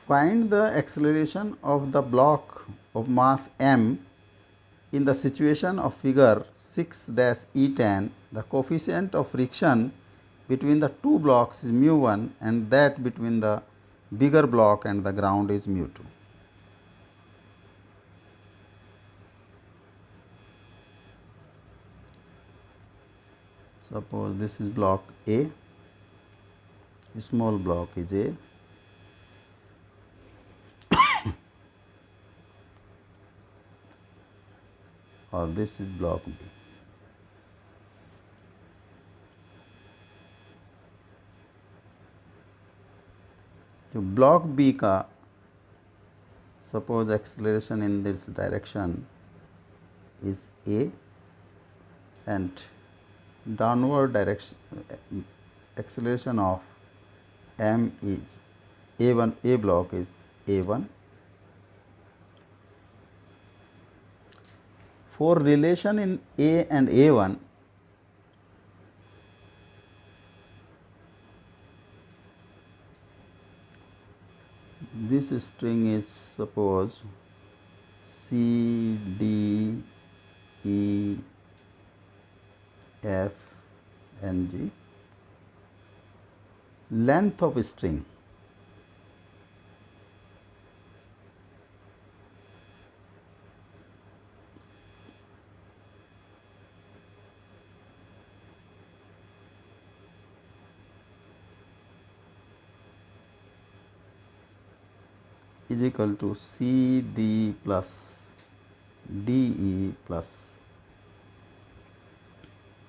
Find the acceleration of the block of mass m in the situation of figure 6-E10. The coefficient of friction between the two blocks is mu1 and that between the bigger block and the ground is mu2. Suppose this is block A, small block is A, और this is block B. जो block B का suppose acceleration in this direction is A and downward direction acceleration of m is A1, A block is A1. For relation in A and A1, this string is suppose C, D, E, F and G. Length of string is equal to C D plus D E plus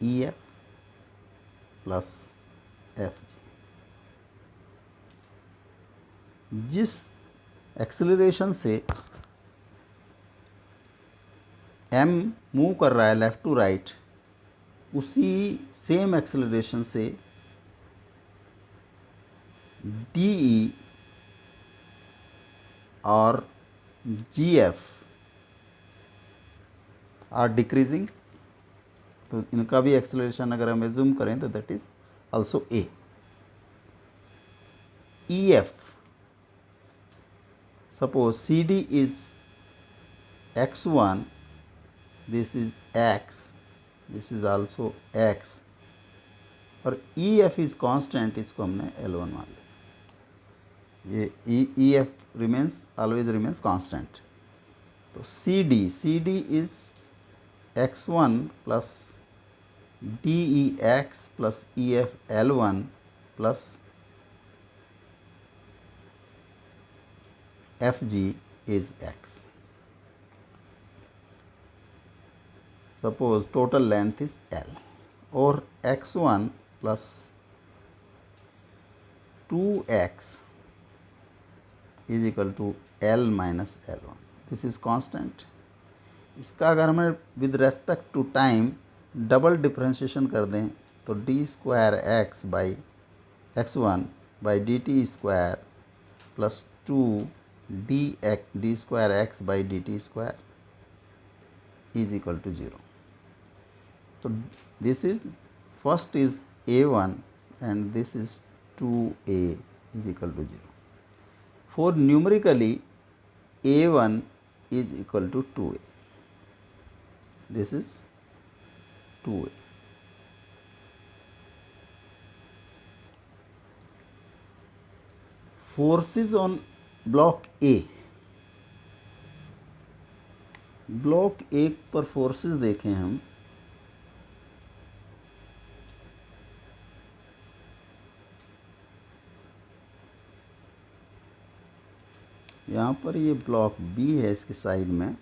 E F plus F G. जिस acceleration से m move कर रहा है left to right, उसी same acceleration से DE और GF are decreasing, तो इनका भी एक्सेलरेशन अगर हम एज्यूम करें तो that is also A. EF suppose CD is x1, this is x, this is also x और EF is constant, इसको हमने L1 मान लिया. ये EF remains always remains constant. तो CD is x1 plus DEX plus EF L1 plus FG is x. Suppose total length is L or x1 plus 2x is equal to L minus L1. This is constant. इसका अगर हमें with respect to time double differentiation कर दें तो d square x by x1 by d t square plus 2 d square x by d t square is equal to 0. तो this is first is A1 and this is 2A is equal to 0. For numerically A1 is equal to 2A. This is 2A. Forces on block A. Block 1 पर forces देखें हम, यहाँ पर ये block B है, इसके side में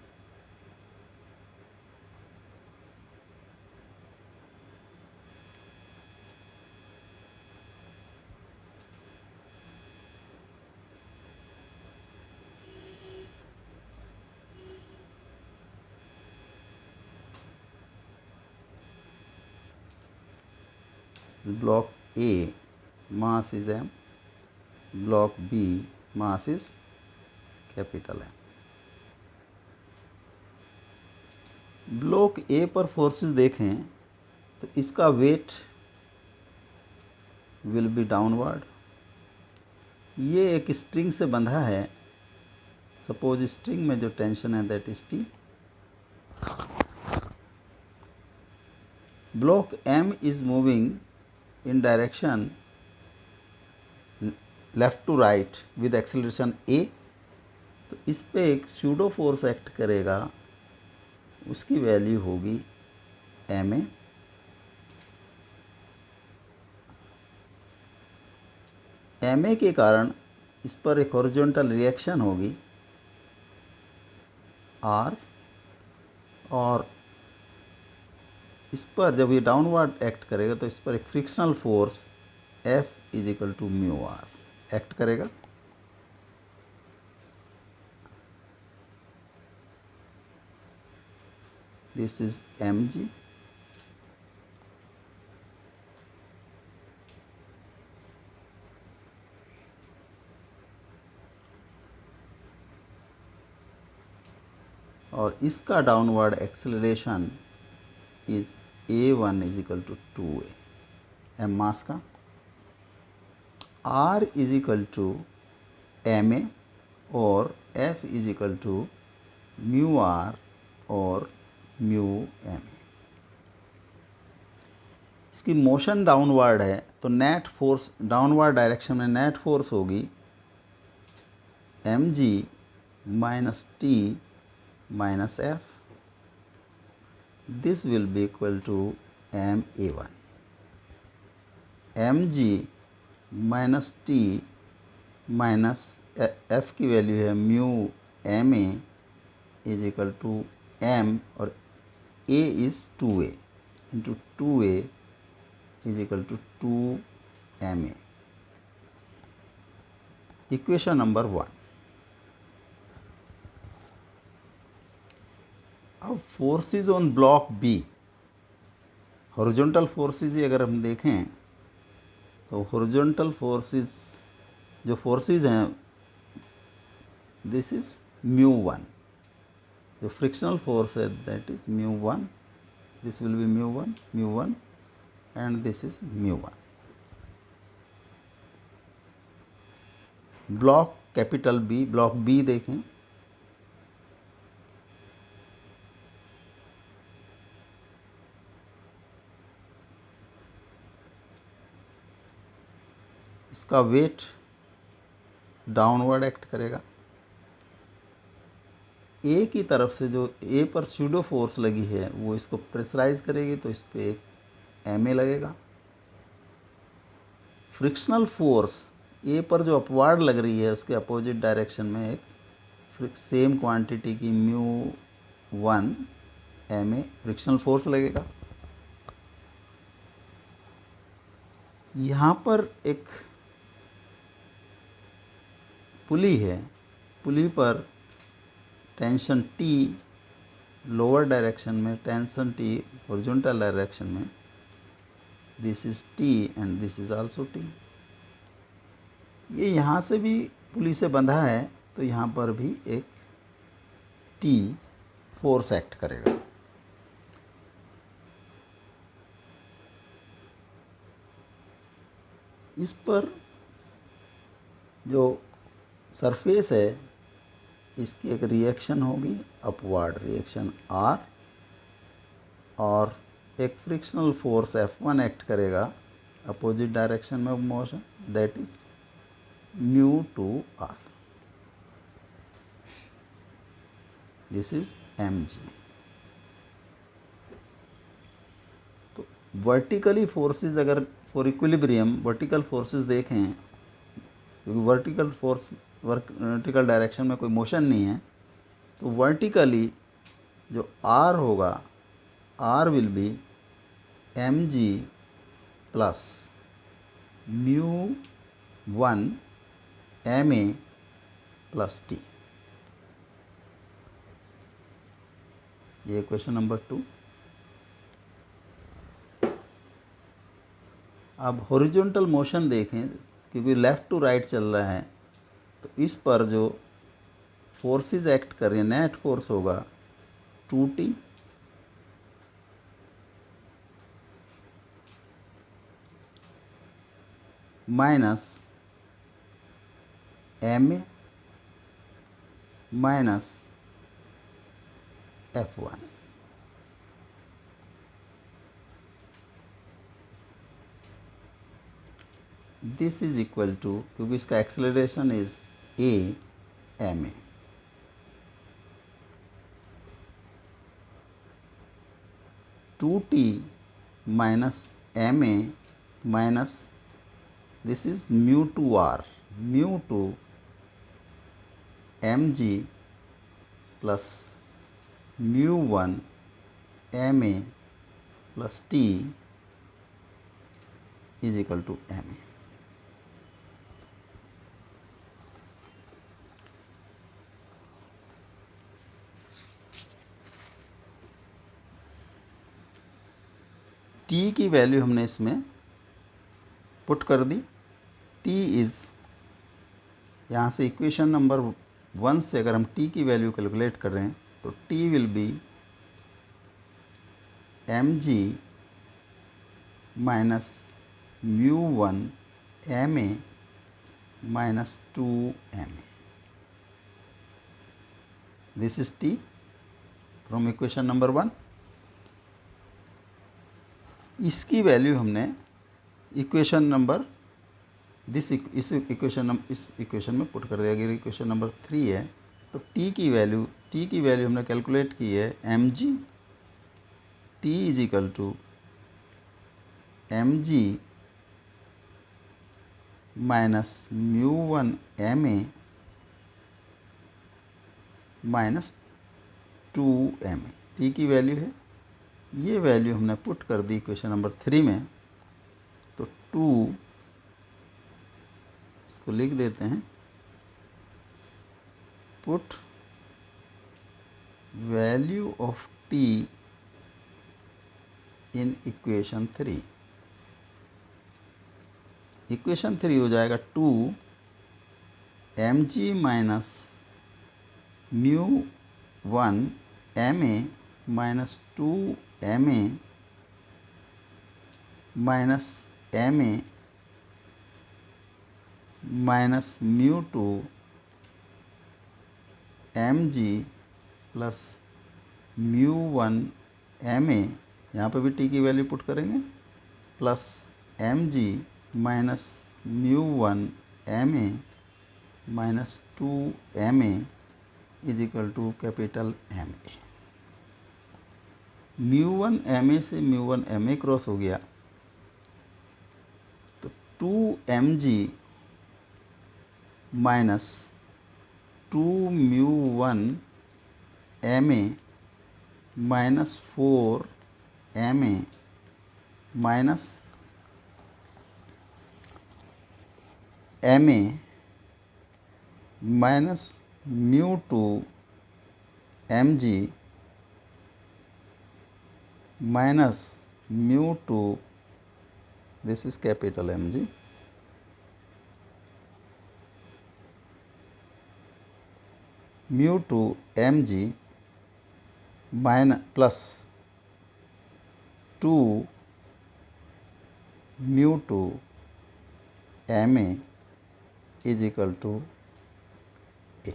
block A mass is m, block B mass is capital M. Block ए पर फोर्सेस देखें तो इसका वेट विल बी डाउनवर्ड ये एक स्ट्रिंग से बंधा है, सपोज स्ट्रिंग में जो टेंशन है that is T. Block M is moving in direction left to right with acceleration a। तो इस पे एक सूडो फोर्स एक्ट करेगा, उसकी वैल्यू होगी ma। ma के कारण इस पर एक हॉरिजॉन्टल रिएक्शन होगी r, और इस पर जब ये डाउनवर्ड एक्ट करेगा तो इस पर एक frictional force F is equal to mu R act करेगा। This is mg। और इसका downward acceleration is a1 is equal to 2a। m mass का r is equal to ma और f is equal to mu R और mu ma। इसकी motion downward है तो net force downward direction में net force होगी mg minus t minus f। This will be equal to ma1। mg minus t minus f की value है mu ma is equal to m और a इज 2a into 2a is equal to 2ma। Equation number 1। अब forces on block B, horizontal forces ही अगर हम देखें तो हॉरिजॉन्टल फोर्सेस जो फोर्सेस हैं दिस इज म्यू वन। जो फ्रिक्शनल फोर्स है that is mu one, this will be mu one and this is mu one. Block capital B, block B देखें, इसका वेट डाउनवर्ड एक्ट करेगा। ए की तरफ से जो ए पर सूडो फोर्स लगी है वो इसको प्रेशराइज करेगी तो इस पर एक ma लगेगा। फ्रिक्शनल फोर्स ए पर जो अपवार्ड लग रही है उसके अपोजिट डायरेक्शन में एक सेम क्वांटिटी की mu one ma frictional force लगेगा। यहाँ पर एक पुली है, पुली पर टेंशन T लोअर डायरेक्शन में, टेंशन T हॉरिजॉन्टल डायरेक्शन में, this is T and this is also T। ये यहाँ से भी पुली से बंधा है तो यहाँ पर भी एक T फोर्स एक्ट करेगा। इस पर जो सरफेस है इसकी एक रिएक्शन होगी अपवर्ड रिएक्शन R, और एक फ्रिक्शनल फोर्स F1 एक्ट करेगा अपोजिट डायरेक्शन में motion that is mu two R। This is mg। तो वर्टिकली फोर्सेस अगर फॉर इक्विलिब्रियम वर्टिकल फोर्सेस देखें, क्योंकि वर्टिकल डायरेक्शन में कोई मोशन नहीं है, तो वर्टिकली जो R होगा R will be mg plus mu one ma plus t। ये क्वेश्चन नंबर 2। अब हॉरिजॉन्टल मोशन देखें, क्योंकि लेफ़्ट टू राइट चल रहा है तो इस पर जो फोर्सेस एक्ट कर रही हैं नेट फोर्स होगा 2t minus MA minus F1. This is equal to, क्योंकि इसका acceleration is AMA, two T minus MA minus this is mu two R, mu two MG plus mu 1 MA plus T is equal to MA. T की value हमने इसमें put कर दी. T is, यहाँ से equation number 1 से अगर हम T की वैल्यू कैलकुलेट कर रहे हैं तो T will be mg minus mu 1 MA minus 2 MA. This is T from equation number 1. इसकी वैल्यू हमने इक्वेशन नंबर इस इक्वेशन में पुट कर दिया. अगर इक्वेशन नंबर 3 है तो T की वैल्यू हमने कैलकुलेट की है mg. T is equal to mg minus mu 1 MA minus 2 MA. T की वैल्यू है, ये वैल्यू हमने पुट कर दी इक्वेशन नंबर 3 में. तो 2, इसको लिख देते हैं, put value of T in equation 3. Equation 3 हो जाएगा 2 mg minus mu 1 MA minus 2 MA minus MA minus mu 2 mg plus mu 1 MA, यहाँ पे भी T की वैल्यू पुट करेंगे, plus mg minus mu 1 MA minus 2 MA is equal to capital MA. Mu 1 MA से mu 1 MA cross हो गया तो 2 mg minus 2 mu 1 MA minus 4 MA minus MA minus mu 2 mg minus mu 2, this is capital MG, mu 2 mg minus plus 2 mu 2 MA is equal to A.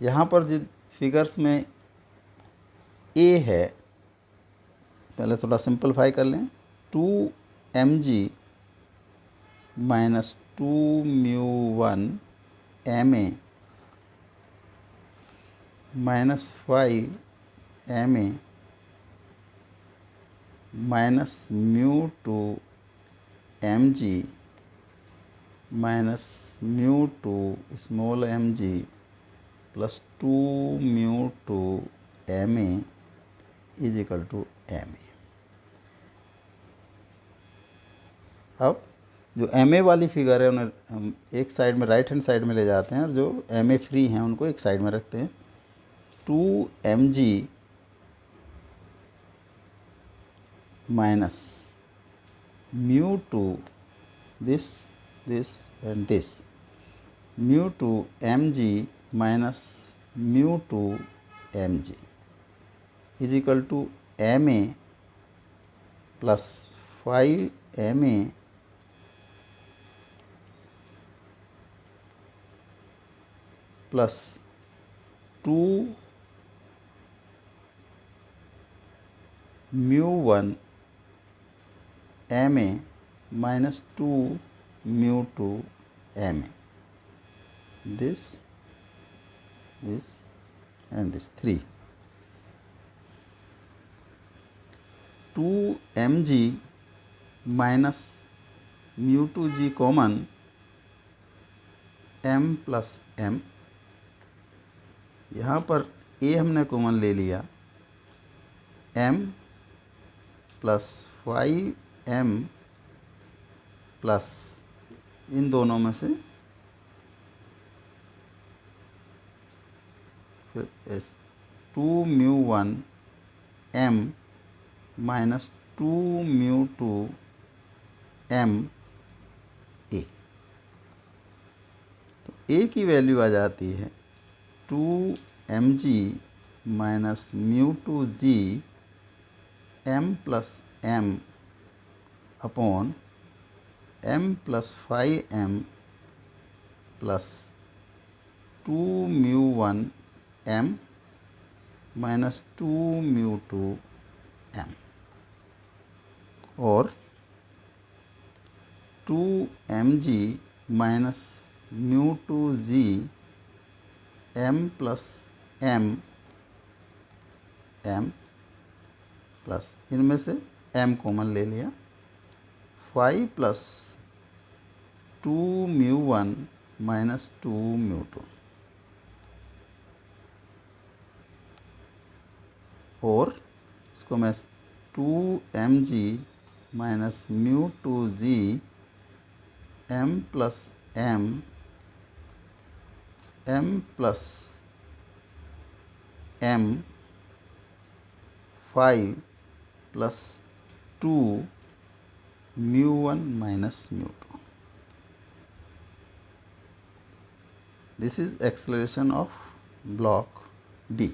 यहाँ पर जिन figures में A है, पहले थोड़ा simplify कर लें. 2 mg minus 2 mu 1 MA minus 5 MA minus mu 2 mg minus mu 2 small mg plus 2 mu 2 MA is equal to MA. अब जो MA वाली फिगर है उन्हें हम एक साइड में, राइट हैंड साइड में ले जाते हैं, और जो MA फ्री हैं उनको एक साइड में रखते हैं. 2 mg minus mu 2 this and this, mu 2 mg minus mu 2 mg is equal to MA plus 5 MA plus 2 mu1 ma minus 2 mu2 ma. This and this 3. 2 mg minus mu2g common m plus m. यहाँ पर a हमने common ले लिया, m plus 5m plus इन दोनों में से फिर 2 mu1 m minus 2 mu2 m a. तो a की वैल्यू आ जाती है 2 mg minus mu2g m plus m upon m plus 5m plus 2 mu1 m minus 2 mu2 m और 2 mg minus mu2g m plus m plus इनमें से m common ले लिया, 5 plus 2 mu1 minus 2 mu2 और इसको मैं 2 mg minus mu2g m plus m plus m 5 plus 2 mu1 minus mu2. This is acceleration of block D.